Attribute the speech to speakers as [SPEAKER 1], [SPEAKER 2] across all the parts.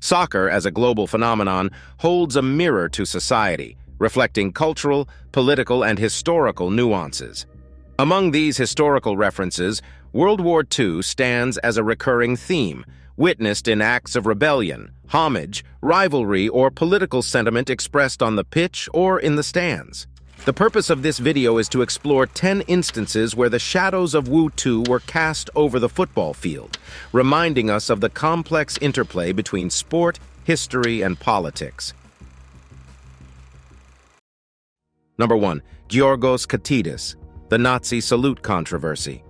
[SPEAKER 1] Soccer, as a global phenomenon, holds a mirror to society, reflecting cultural, political, and historical nuances. Among these historical references, World War II stands as a recurring theme, witnessed in acts of rebellion, homage, rivalry, or political sentiment expressed on the pitch or in the stands. The purpose of this video is to explore 10 instances where the shadows of World War II were cast over the football field, reminding us of the complex interplay between sport, history, and politics. Number 1. Giorgos Katidis, the Nazi salute controversy.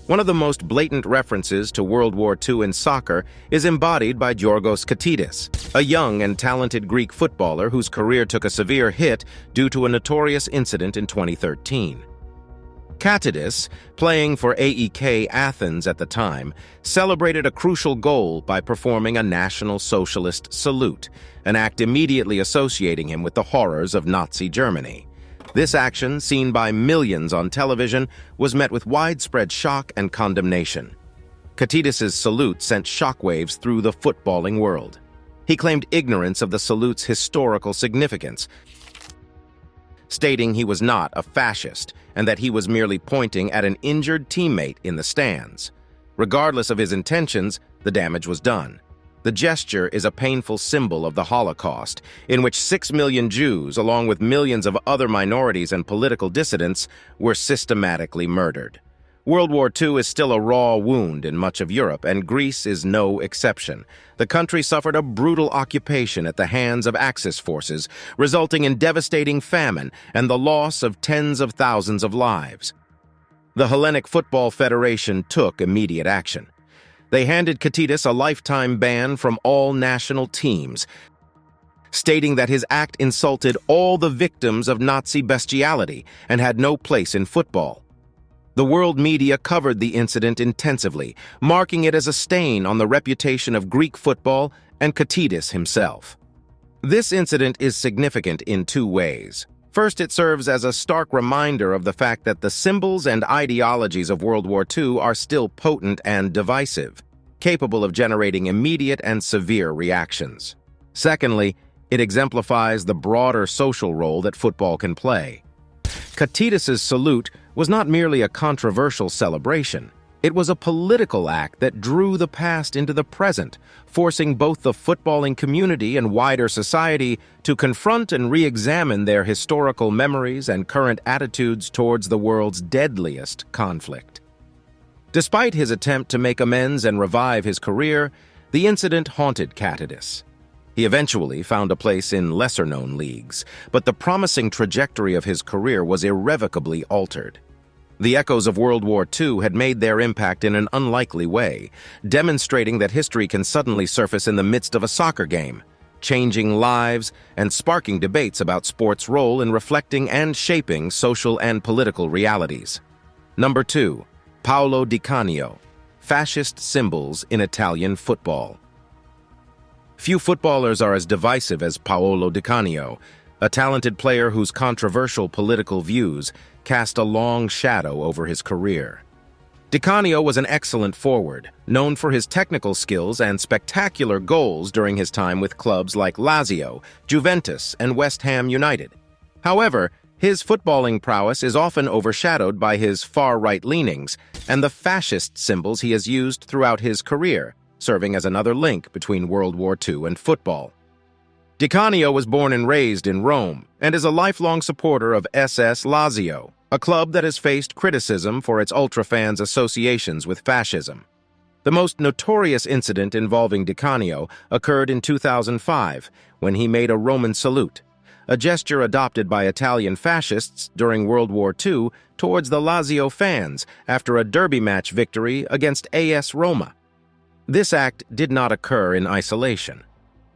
[SPEAKER 1] One of the most blatant references to World War II in soccer is embodied by Giorgos Katidis, a young and talented Greek footballer whose career took a severe hit due to a notorious incident in 2013. Katidis, playing for AEK Athens at the time, celebrated a crucial goal by performing a National Socialist salute, an act immediately associating him with the horrors of Nazi Germany. This action, seen by millions on television, was met with widespread shock and condemnation. Katidis' salute sent shockwaves through the footballing world. He claimed ignorance of the salute's historical significance, stating he was not a fascist and that he was merely pointing at an injured teammate in the stands. Regardless of his intentions, the damage was done. The gesture is a painful symbol of the Holocaust, in which 6 million Jews, along with millions of other minorities and political dissidents, were systematically murdered. World War II is still a raw wound in much of Europe, and Greece is no exception. The country suffered a brutal occupation at the hands of Axis forces, resulting in devastating famine and the loss of tens of thousands of lives. The Hellenic Football Federation took immediate action. They handed Katidis a lifetime ban from all national teams, stating that his act insulted all the victims of Nazi bestiality and had no place in football. The world media covered the incident intensively, marking it as a stain on the reputation of Greek football and Katidis himself. This incident is significant in two ways. First, it serves as a stark reminder of the fact that the symbols and ideologies of World War II are still potent and divisive, capable of generating immediate and severe reactions. Secondly, it exemplifies the broader social role that football can play. Katidis' salute was not merely a controversial celebration. It was a political act that drew the past into the present, forcing both the footballing community and wider society to confront and re-examine their historical memories and current attitudes towards the world's deadliest conflict. Despite his attempt to make amends and revive his career, the incident haunted Katidis. He eventually found a place in lesser-known leagues, but the promising trajectory of his career was irrevocably altered. The echoes of World War II had made their impact in an unlikely way, demonstrating that history can suddenly surface in the midst of a soccer game, changing lives and sparking debates about sport's role in reflecting and shaping social and political realities. Number 2. Paolo Di Canio, fascist symbols in Italian football. Few footballers are as divisive as Paolo Di Canio, a talented player whose controversial political views cast a long shadow over his career. Di Canio was an excellent forward, known for his technical skills and spectacular goals during his time with clubs like Lazio, Juventus, and West Ham United. However, his footballing prowess is often overshadowed by his far-right leanings and the fascist symbols he has used throughout his career, serving as another link between World War II and football. Di Canio was born and raised in Rome and is a lifelong supporter of SS Lazio, a club that has faced criticism for its ultra-fans' associations with fascism. The most notorious incident involving Di Canio occurred in 2005, when he made a Roman salute, a gesture adopted by Italian fascists during World War II towards the Lazio fans after a derby match victory against AS Roma. This act did not occur in isolation.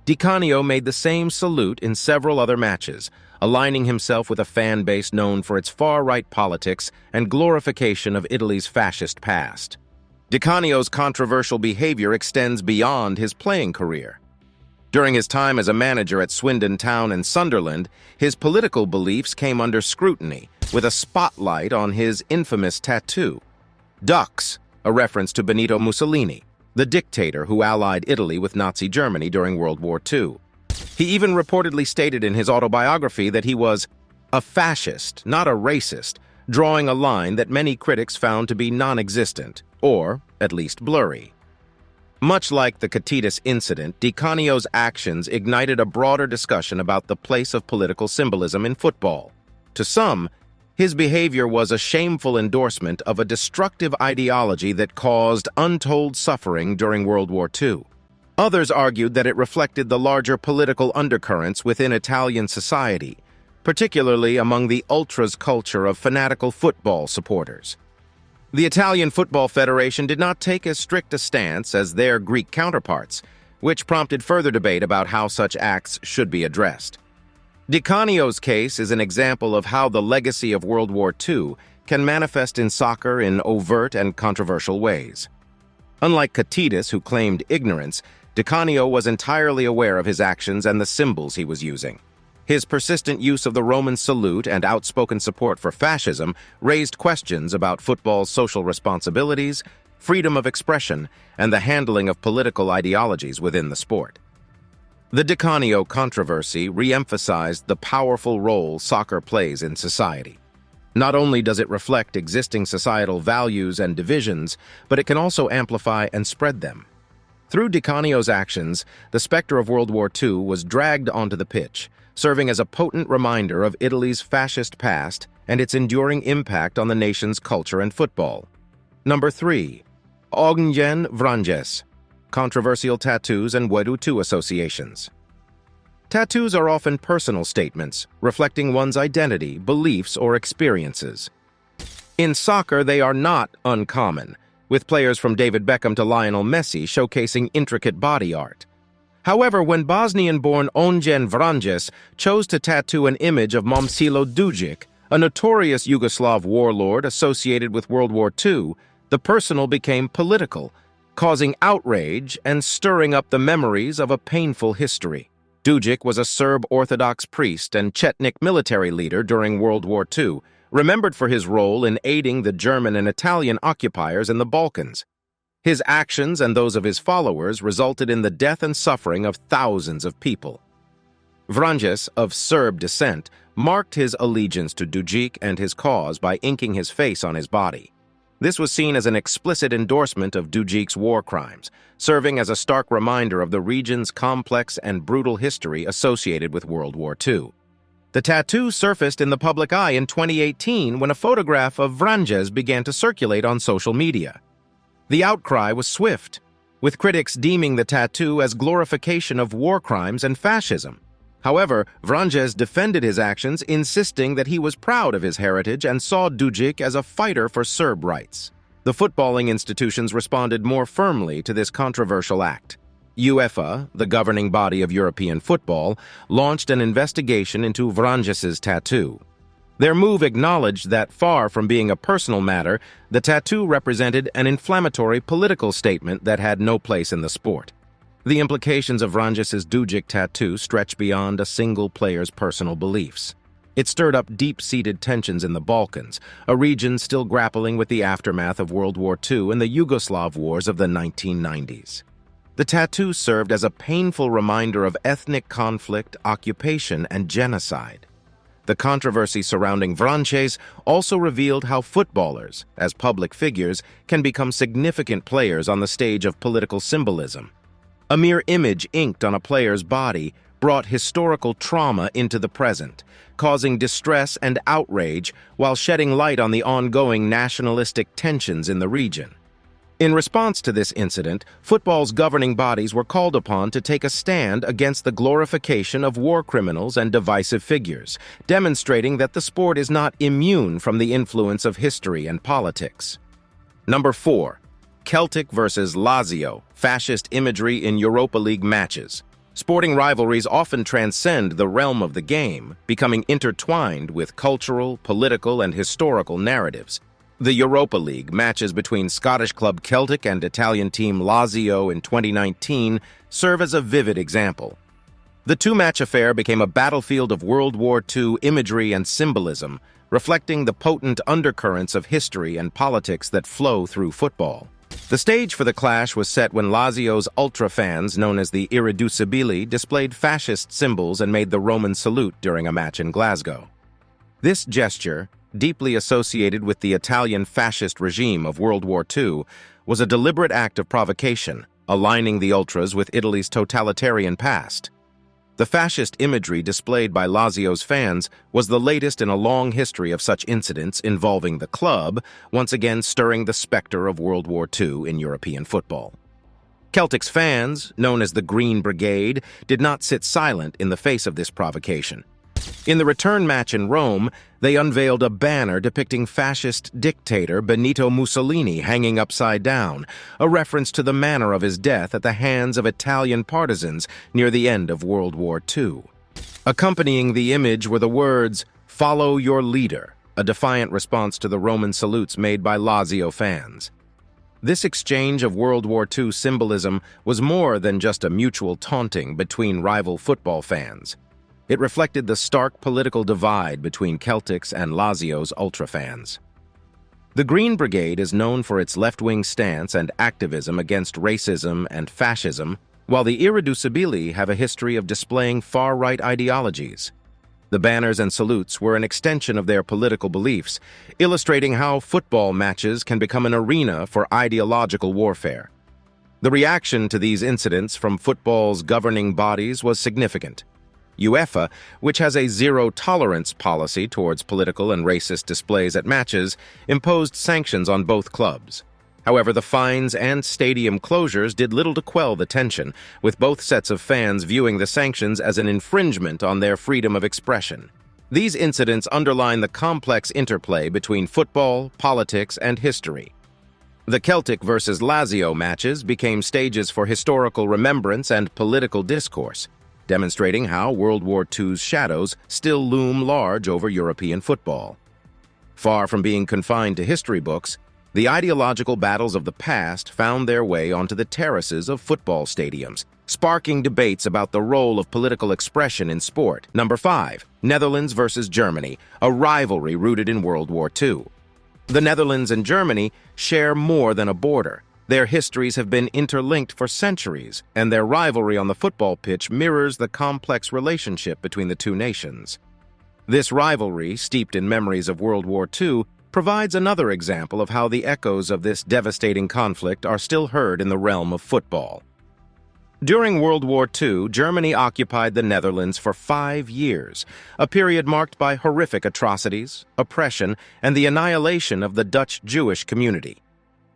[SPEAKER 1] Di Canio made the same salute in several other matches, aligning himself with a fan base known for its far-right politics and glorification of Italy's fascist past. Di Canio's controversial behavior extends beyond his playing career. During his time as a manager at Swindon Town and Sunderland, his political beliefs came under scrutiny, with a spotlight on his infamous tattoo, Ducks, a reference to Benito Mussolini. the dictator who allied Italy with Nazi Germany during World War II. He even reportedly stated in his autobiography that he was a fascist, not a racist, drawing a line that many critics found to be non-existent, or at least blurry. Much like the Catitas incident, Di Canio's actions ignited a broader discussion about the place of political symbolism in football. To some, his behavior was a shameful endorsement of a destructive ideology that caused untold suffering during World War II. Others argued that it reflected the larger political undercurrents within Italian society, particularly among the ultras culture of fanatical football supporters. The Italian Football Federation did not take as strict a stance as their Greek counterparts, which prompted further debate about how such acts should be addressed. Di Canio's case is an example of how the legacy of World War II can manifest in soccer in overt and controversial ways. Unlike Catitas, who claimed ignorance, Di Canio was entirely aware of his actions and the symbols he was using. His persistent use of the Roman salute and outspoken support for fascism raised questions about football's social responsibilities, freedom of expression, and the handling of political ideologies within the sport. The Di Canio controversy re-emphasized the powerful role soccer plays in society. Not only does it reflect existing societal values and divisions, but it can also amplify and spread them. Through Di Canio's actions, the specter of World War II was dragged onto the pitch, serving as a potent reminder of Italy's fascist past and its enduring impact on the nation's culture and football. Number 3. Eugen Vranjes, controversial tattoos and World War II associations. Tattoos are often personal statements, reflecting one's identity, beliefs, or experiences. In soccer, they are not uncommon, with players from David Beckham to Lionel Messi showcasing intricate body art. However, when Bosnian-born Eugen Vranjes chose to tattoo an image of Momcilo Dujic, a notorious Yugoslav warlord associated with World War II, the personal became political, causing outrage and stirring up the memories of a painful history. Dujic was a Serb Orthodox priest and Chetnik military leader during World War II, remembered for his role in aiding the German and Italian occupiers in the Balkans. His actions and those of his followers resulted in the death and suffering of thousands of people. Vranjes, of Serb descent, marked his allegiance to Dujic and his cause by inking his face on his body. This was seen as an explicit endorsement of Dujic's war crimes, serving as a stark reminder of the region's complex and brutal history associated with World War II. The tattoo surfaced in the public eye in 2018 when a photograph of Vranjes began to circulate on social media. The outcry was swift, with critics deeming the tattoo as glorification of war crimes and fascism. However, Vranjes defended his actions, insisting that he was proud of his heritage and saw Dujic as a fighter for Serb rights. The footballing institutions responded more firmly to this controversial act. UEFA, the governing body of European football, launched an investigation into Vranjes's tattoo. Their move acknowledged that, far from being a personal matter, the tattoo represented an inflammatory political statement that had no place in the sport. The implications of Vranjes's Dujic tattoo stretch beyond a single player's personal beliefs. It stirred up deep-seated tensions in the Balkans, a region still grappling with the aftermath of World War II and the Yugoslav wars of the 1990s. The tattoo served as a painful reminder of ethnic conflict, occupation, and genocide. The controversy surrounding Vranjes also revealed how footballers, as public figures, can become significant players on the stage of political symbolism. A mere image inked on a player's body brought historical trauma into the present, causing distress and outrage while shedding light on the ongoing nationalistic tensions in the region. In response to this incident, football's governing bodies were called upon to take a stand against the glorification of war criminals and divisive figures, demonstrating that the sport is not immune from the influence of history and politics. Number 4. Celtic versus Lazio, fascist imagery in Europa League matches. Sporting rivalries often transcend the realm of the game, becoming intertwined with cultural, political, and historical narratives. The Europa League matches between Scottish club Celtic and Italian team Lazio in 2019 serve as a vivid example. The two-match affair became a battlefield of World War II imagery and symbolism, reflecting the potent undercurrents of history and politics that flow through football. The stage for the clash was set when Lazio's ultra fans, known as the Irreducibili, displayed fascist symbols and made the Roman salute during a match in Glasgow. This gesture, deeply associated with the Italian fascist regime of World War II, was a deliberate act of provocation, aligning the ultras with Italy's totalitarian past. The fascist imagery displayed by Lazio's fans was the latest in a long history of such incidents involving the club, once again stirring the specter of World War II in European football. Celtic's fans, known as the Green Brigade, did not sit silent in the face of this provocation. In the return match in Rome, they unveiled a banner depicting fascist dictator Benito Mussolini hanging upside down, a reference to the manner of his death at the hands of Italian partisans near the end of World War II. Accompanying the image were the words, "Follow your leader," a defiant response to the Roman salutes made by Lazio fans. This exchange of World War II symbolism was more than just a mutual taunting between rival football fans. It reflected the stark political divide between Celtics and Lazio's ultra fans. The Green Brigade is known for its left-wing stance and activism against racism and fascism, while the Irreducibili have a history of displaying far-right ideologies. The banners and salutes were an extension of their political beliefs, illustrating how football matches can become an arena for ideological warfare. The reaction to these incidents from football's governing bodies was significant. UEFA, which has a zero-tolerance policy towards political and racist displays at matches, imposed sanctions on both clubs. However, the fines and stadium closures did little to quell the tension, with both sets of fans viewing the sanctions as an infringement on their freedom of expression. These incidents underline the complex interplay between football, politics, and history. The Celtic versus Lazio matches became stages for historical remembrance and political discourse, demonstrating how World War II's shadows still loom large over European football. Far from being confined to history books, the ideological battles of the past found their way onto the terraces of football stadiums, sparking debates about the role of political expression in sport. Number 5. Netherlands versus Germany, a rivalry rooted in World War II. The Netherlands and Germany share more than a border. Their histories have been interlinked for centuries, and their rivalry on the football pitch mirrors the complex relationship between the two nations. This rivalry, steeped in memories of World War II, provides another example of how the echoes of this devastating conflict are still heard in the realm of football. During World War II, Germany occupied the Netherlands for 5 years, a period marked by horrific atrocities, oppression, and the annihilation of the Dutch Jewish community.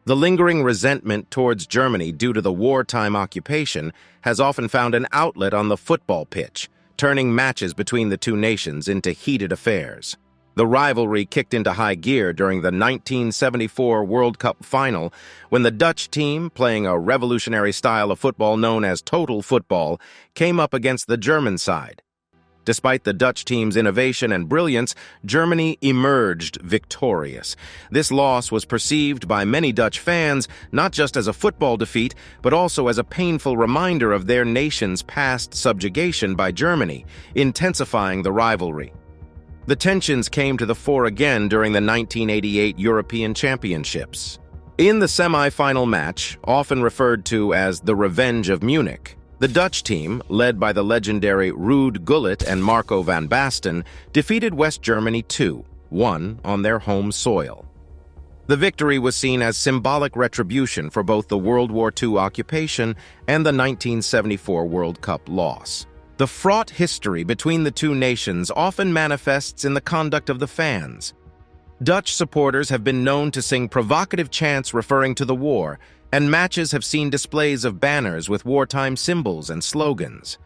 [SPEAKER 1] The lingering resentment towards Germany due to the wartime occupation has often found an outlet on the football pitch, turning matches between the two nations into heated affairs. The rivalry kicked into high gear during the 1974 World Cup final, when the Dutch team, playing a revolutionary style of football known as total football, came up against the German side. Despite the Dutch team's innovation and brilliance, Germany emerged victorious. This loss was perceived by many Dutch fans not just as a football defeat, but also as a painful reminder of their nation's past subjugation by Germany, intensifying the rivalry. The tensions came to the fore again during the 1988 European Championships. In the semi-final match, often referred to as the Revenge of Munich, the Dutch team, led by the legendary Ruud Gullit and Marco van Basten, defeated West Germany 2-1 on their home soil. The victory was seen as symbolic retribution for both the World War II occupation and the 1974 World Cup loss. The fraught history between the two nations often manifests in the conduct of the fans. Dutch supporters have been known to sing provocative chants referring to the war, and matches have seen displays of banners with wartime symbols and slogans.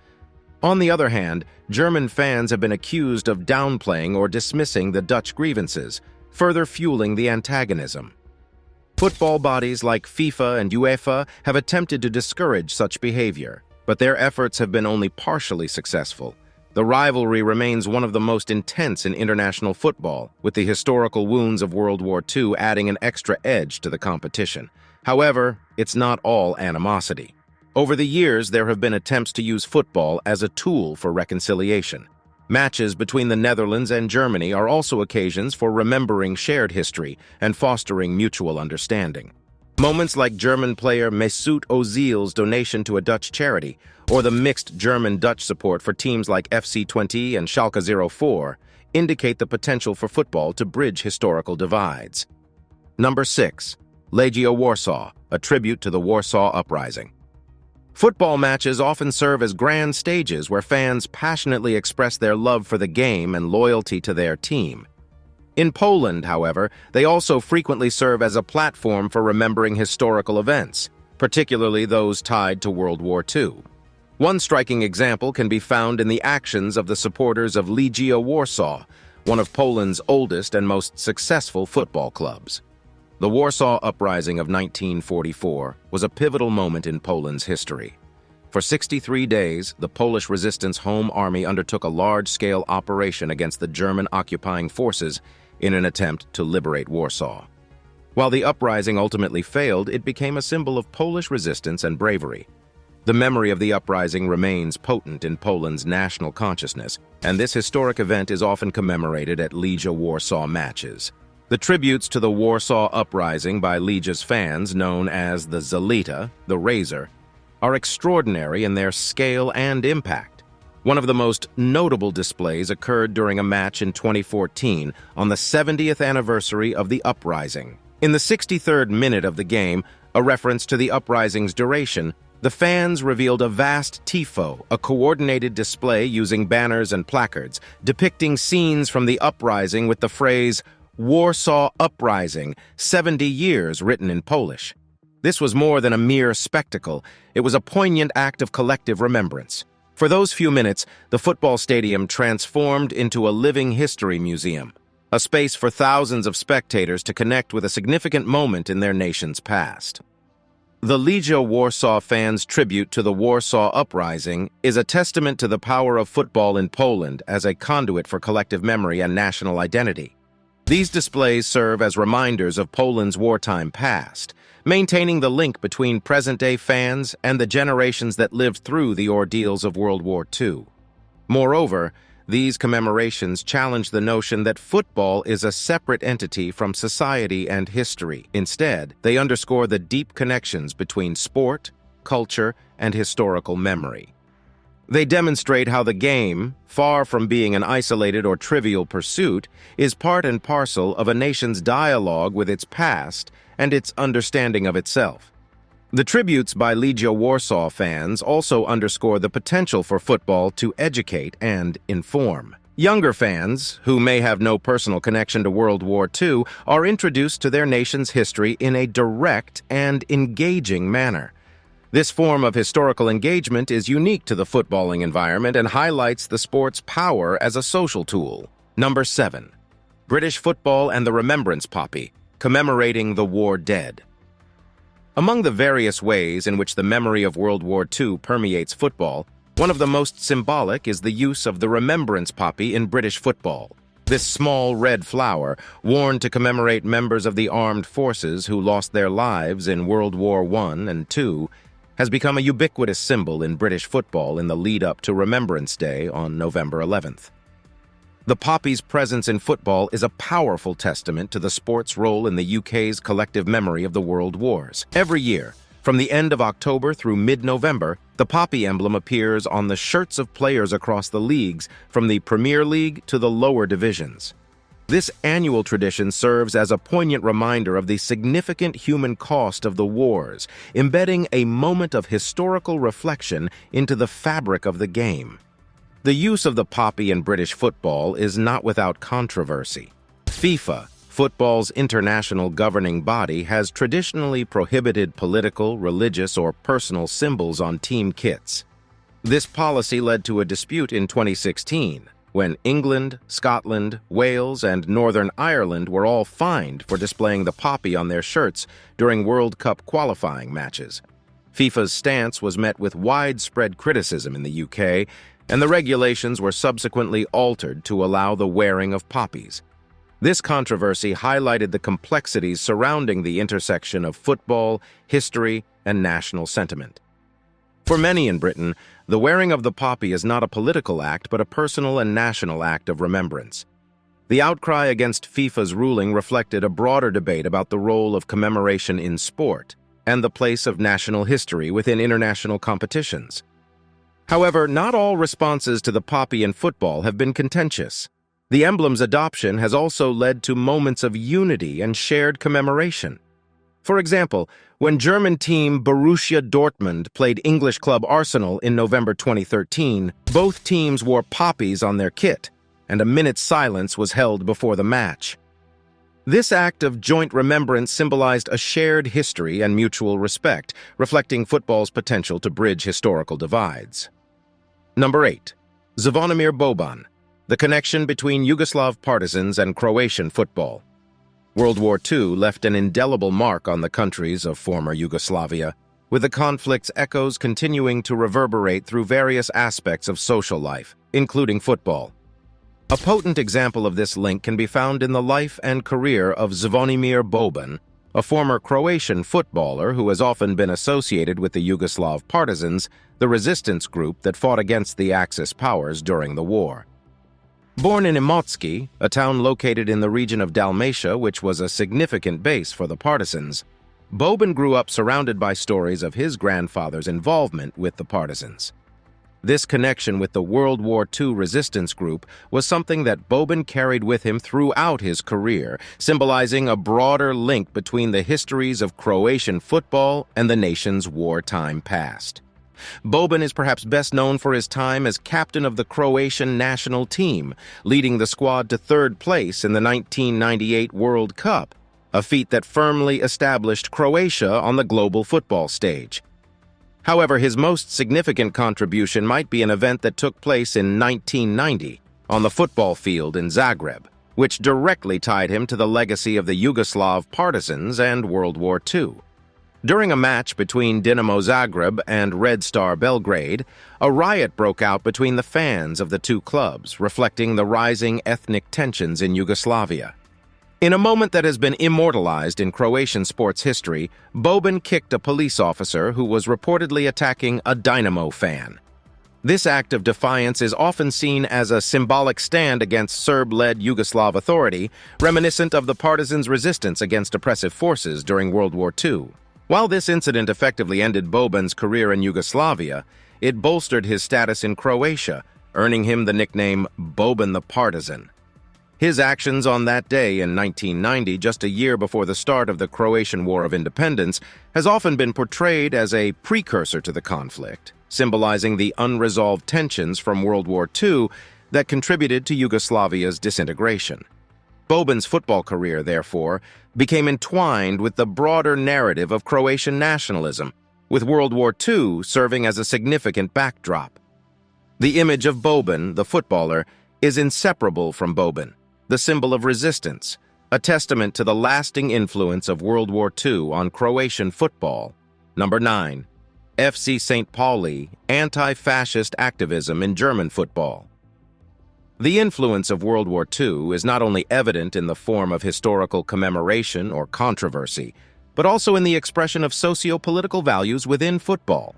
[SPEAKER 1] On the other hand, German fans have been accused of downplaying or dismissing the Dutch grievances, further fueling the antagonism. Football bodies like FIFA and UEFA have attempted to discourage such behavior, but their efforts have been only partially successful. The rivalry remains one of the most intense in international football, with the historical wounds of World War II adding an extra edge to the competition. However, it's not all animosity. Over the years, there have been attempts to use football as a tool for reconciliation. Matches between the Netherlands and Germany are also occasions for remembering shared history and fostering mutual understanding. Moments like German player Mesut Ozil's donation to a Dutch charity, or the mixed German-Dutch support for teams like FC Twente and Schalke 04, indicate the potential for football to bridge historical divides. Number 6. Legia Warsaw, a tribute to the Warsaw Uprising. Football matches often serve as grand stages where fans passionately express their love for the game and loyalty to their team. In Poland, however, they also frequently serve as a platform for remembering historical events, particularly those tied to World War II. One striking example can be found in the actions of the supporters of Legia Warsaw, one of Poland's oldest and most successful football clubs. The Warsaw Uprising of 1944 was a pivotal moment in Poland's history. For 63 days, the Polish resistance home army undertook a large-scale operation against the German occupying forces in an attempt to liberate Warsaw. While the uprising ultimately failed, it became a symbol of Polish resistance and bravery. The memory of the uprising remains potent in Poland's national consciousness, and this historic event is often commemorated at Legia Warsaw matches. The tributes to the Warsaw Uprising by Legia's fans, known as the Zelita, the Razor, are extraordinary in their scale and impact. One of the most notable displays occurred during a match in 2014 on the 70th anniversary of the uprising. In the 63rd minute of the game, a reference to the uprising's duration, the fans revealed a vast tifo, a coordinated display using banners and placards, depicting scenes from the uprising with the phrase, "Warsaw Uprising, 70 years" written in Polish. This was more than a mere spectacle. It was a poignant act of collective remembrance. For those few minutes, the football stadium transformed into a living history museum, a space for thousands of spectators to connect with a significant moment in their nation's past. The Legia Warsaw fans' tribute to the Warsaw Uprising is a testament to the power of football in Poland as a conduit for collective memory and national identity. These displays serve as reminders of Poland's wartime past, maintaining the link between present-day fans and the generations that lived through the ordeals of World War II. Moreover, these commemorations challenge the notion that football is a separate entity from society and history. Instead, they underscore the deep connections between sport, culture, and historical memory. They demonstrate how the game, far from being an isolated or trivial pursuit, is part and parcel of a nation's dialogue with its past and its understanding of itself. The tributes by Legia Warsaw fans also underscore the potential for football to educate and inform. Younger fans, who may have no personal connection to World War II, are introduced to their nation's history in a direct and engaging manner. This form of historical engagement is unique to the footballing environment and highlights the sport's power as a social tool. Number 7. British football and the Remembrance Poppy, commemorating the war dead. Among the various ways in which the memory of World War II permeates football, one of the most symbolic is the use of the Remembrance Poppy in British football. This small red flower, worn to commemorate members of the armed forces who lost their lives in World War I and II, has become a ubiquitous symbol in British football in the lead-up to Remembrance Day on November 11th. The poppy's presence in football is a powerful testament to the sport's role in the UK's collective memory of the World Wars. Every year, from the end of October through mid-November, the poppy emblem appears on the shirts of players across the leagues, from the Premier League to the lower divisions. This annual tradition serves as a poignant reminder of the significant human cost of the wars, embedding a moment of historical reflection into the fabric of the game. The use of the poppy in British football is not without controversy. FIFA, football's international governing body, has traditionally prohibited political, religious, or personal symbols on team kits. This policy led to a dispute in 2016, when England, Scotland, Wales, and Northern Ireland were all fined for displaying the poppy on their shirts during World Cup qualifying matches. FIFA's stance was met with widespread criticism in the UK, and the regulations were subsequently altered to allow the wearing of poppies. This controversy highlighted the complexities surrounding the intersection of football, history, and national sentiment. For many in Britain, the wearing of the poppy is not a political act but a personal and national act of remembrance. The outcry against FIFA's ruling reflected a broader debate about the role of commemoration in sport and the place of national history within international competitions. However, not all responses to the poppy in football have been contentious. The emblem's adoption has also led to moments of unity and shared commemoration. For example, when German team Borussia Dortmund played English club Arsenal in November 2013, both teams wore poppies on their kit, and a minute's silence was held before the match. This act of joint remembrance symbolized a shared history and mutual respect, reflecting football's potential to bridge historical divides. Number 8. Zvonimir Boban, the connection between Yugoslav partisans and Croatian football. World War II left an indelible mark on the countries of former Yugoslavia, with the conflict's echoes continuing to reverberate through various aspects of social life, including football. A potent example of this link can be found in the life and career of Zvonimir Boban, a former Croatian footballer who has often been associated with the Yugoslav partisans, the resistance group that fought against the Axis powers during the war. Born in Imotski, a town located in the region of Dalmatia, which was a significant base for the partisans, Boban grew up surrounded by stories of his grandfather's involvement with the partisans. This connection with the World War II resistance group was something that Boban carried with him throughout his career, symbolizing a broader link between the histories of Croatian football and the nation's wartime past. Boban is perhaps best known for his time as captain of the Croatian national team, leading the squad to third place in the 1998 World Cup, a feat that firmly established Croatia on the global football stage. However, his most significant contribution might be an event that took place in 1990 on the football field in Zagreb, which directly tied him to the legacy of the Yugoslav partisans and World War II. During a match between Dinamo Zagreb and Red Star Belgrade, a riot broke out between the fans of the two clubs, reflecting the rising ethnic tensions in Yugoslavia. In a moment that has been immortalized in Croatian sports history, Boban kicked a police officer who was reportedly attacking a Dynamo fan. This act of defiance is often seen as a symbolic stand against Serb-led Yugoslav authority, reminiscent of the partisans' resistance against oppressive forces during World War II. While this incident effectively ended Boban's career in Yugoslavia, it bolstered his status in Croatia, earning him the nickname Boban the Partisan. His actions on that day in 1990, just a year before the start of the Croatian War of Independence, has often been portrayed as a precursor to the conflict, symbolizing the unresolved tensions from World War II that contributed to Yugoslavia's disintegration. Boban's football career, therefore, became entwined with the broader narrative of Croatian nationalism, with World War II serving as a significant backdrop. The image of Boban, the footballer, is inseparable from Boban, the symbol of resistance, a testament to the lasting influence of World War II on Croatian football. Number 9. FC St. Pauli, anti-fascist activism in German football. The influence of World War II is not only evident in the form of historical commemoration or controversy, but also in the expression of socio-political values within football.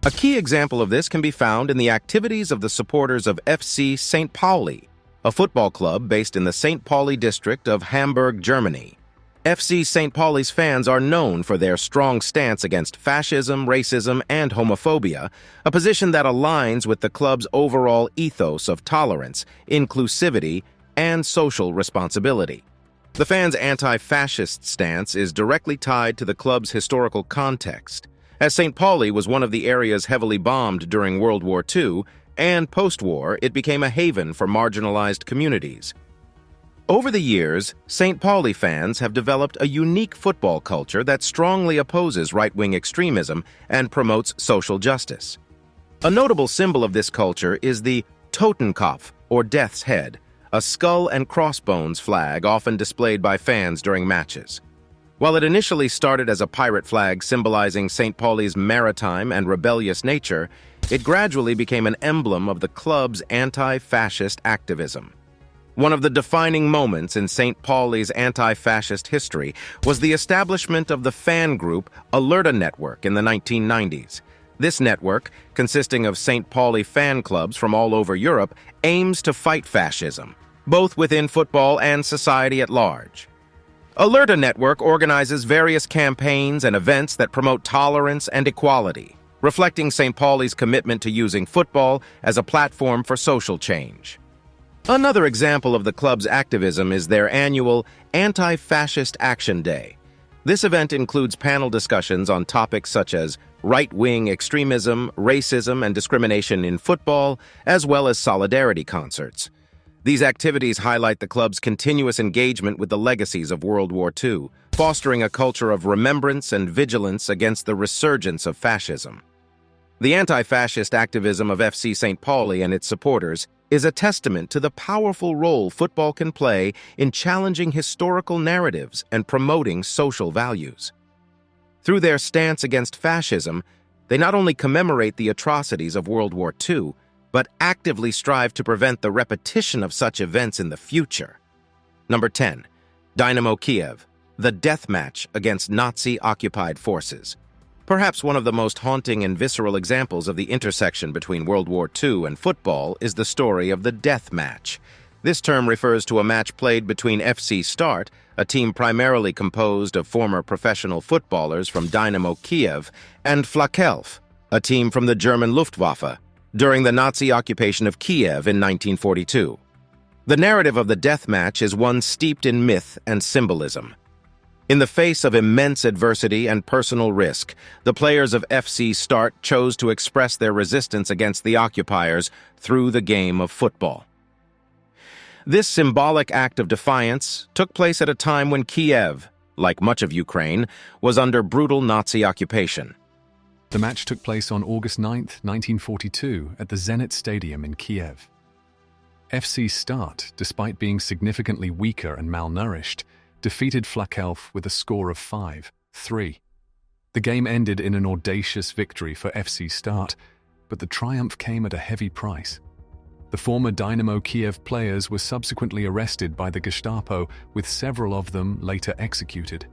[SPEAKER 1] A key example of this can be found in the activities of the supporters of FC St. Pauli, a football club based in the St. Pauli district of Hamburg, Germany. FC St. Pauli's fans are known for their strong stance against fascism, racism, and homophobia, a position that aligns with the club's overall ethos of tolerance, inclusivity, and social responsibility. The fans' anti-fascist stance is directly tied to the club's historical context, as St. Pauli was one of the areas heavily bombed during World War II, and post-war it became a haven for marginalized communities. Over the years, St. Pauli fans have developed a unique football culture that strongly opposes right-wing extremism and promotes social justice. A notable symbol of this culture is the Totenkopf, or Death's Head, a skull and crossbones flag often displayed by fans during matches. While it initially started as a pirate flag symbolizing St. Pauli's maritime and rebellious nature, it gradually became an emblem of the club's anti-fascist activism. One of the defining moments in St. Pauli's anti-fascist history was the establishment of the fan group Alerta Network in the 1990s. This network, consisting of St. Pauli fan clubs from all over Europe, aims to fight fascism. both within football and society at large. Alerta Network organizes various campaigns and events that promote tolerance and equality, reflecting St. Pauli's commitment to using football as a platform for social change. Another example of the club's activism is their annual Anti-Fascist Action Day. This event includes panel discussions on topics such as right-wing extremism, racism, and discrimination in football, as well as solidarity concerts. These activities highlight the club's continuous engagement with the legacies of World War II, fostering a culture of remembrance and vigilance against the resurgence of fascism. The anti-fascist activism of FC St. Pauli and its supporters is a testament to the powerful role football can play in challenging historical narratives and promoting social values. Through their stance against fascism, they not only commemorate the atrocities of World War II, but actively strive to prevent the repetition of such events in the future. Number 10. Dynamo Kiev, the death match against Nazi-occupied forces. Perhaps one of the most haunting and visceral examples of the intersection between World War II and football is the story of the death match. This term refers to a match played between FC Start, a team primarily composed of former professional footballers from Dynamo Kiev, and Flakelf, a team from the German Luftwaffe, during the Nazi occupation of Kiev in 1942. The narrative of the death match is one steeped in myth and symbolism. In the face of immense adversity and personal risk, the players of FC Start chose to express their resistance against the occupiers through the game of football. This symbolic act of defiance took place at a time when Kiev, like much of Ukraine, was under brutal Nazi occupation.
[SPEAKER 2] The match took place on August 9, 1942, at the Zenit Stadium in Kiev. FC Start, despite being significantly weaker and malnourished, defeated Flakelf with a score of 5-3. The game ended in an audacious victory for FC Start, but the triumph came at a heavy price. The former Dynamo Kiev players were subsequently arrested by the Gestapo, with several of them later executed.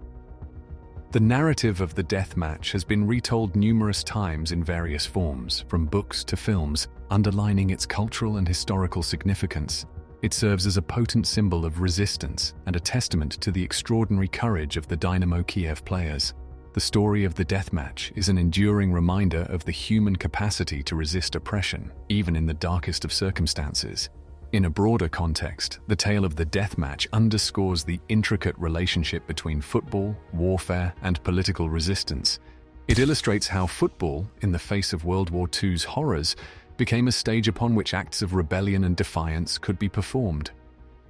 [SPEAKER 2] The narrative of the death match has been retold numerous times in various forms, from books to films, underlining its cultural and historical significance. It serves as a potent symbol of resistance and a testament to the extraordinary courage of the Dynamo Kiev players. The story of the death match is an enduring reminder of the human capacity to resist oppression, even in the darkest of circumstances. In a broader context, the tale of the death match underscores the intricate relationship between football, warfare, and political resistance. It illustrates how football, in the face of World War II's horrors, became a stage upon which acts of rebellion and defiance could be performed.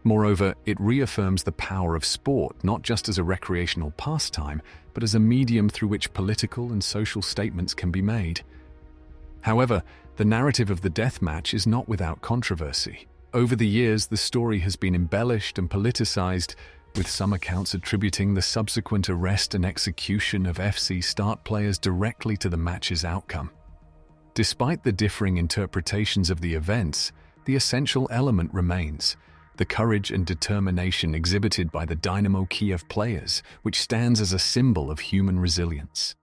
[SPEAKER 2] Moreover, it reaffirms the power of sport not just as a recreational pastime, but as a medium through which political and social statements can be made. However, the narrative of the death match is not without controversy. Over the years, the story has been embellished and politicized, with some accounts attributing the subsequent arrest and execution of FC Start players directly to the match's outcome. Despite the differing interpretations of the events, the essential element remains: the courage and determination exhibited by the Dynamo Kiev players, which stands as a symbol of human resilience.